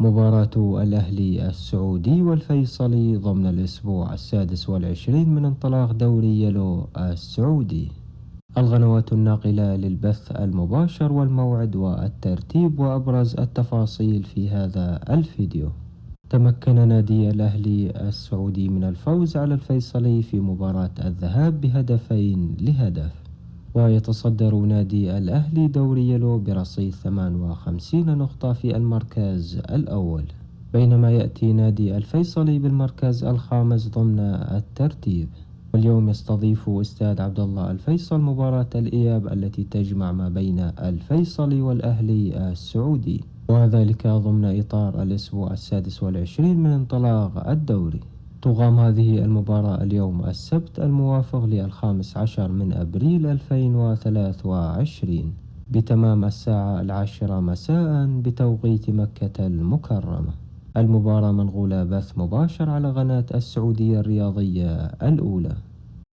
مباراة الأهلي السعودي والفيصلي ضمن الأسبوع 26 من انطلاق دوري يلو السعودي. القنوات الناقلة للبث المباشر والموعد والترتيب وأبرز التفاصيل في هذا الفيديو. تمكن نادي الأهلي السعودي من الفوز على الفيصلي في مباراة الذهاب بهدفين لهدف، ويتصدر نادي الأهلي دوري يلو برصيد 58 نقطة في المركز الأول، بينما يأتي نادي الفيصلي بالمركز الخامس ضمن الترتيب. واليوم يستضيف استاد عبد الله الفيصل مباراة الإياب التي تجمع ما بين الفيصلي والأهلي السعودي، وذلك ضمن إطار الأسبوع 26 من انطلاق الدوري. تقام هذه المباراة اليوم السبت الموافق ل15 من أبريل 2023 بتمام الساعة 10 مساء بتوقيت مكة المكرمة. المباراة منقولة بث مباشر على قناة السعودية الرياضية الأولى.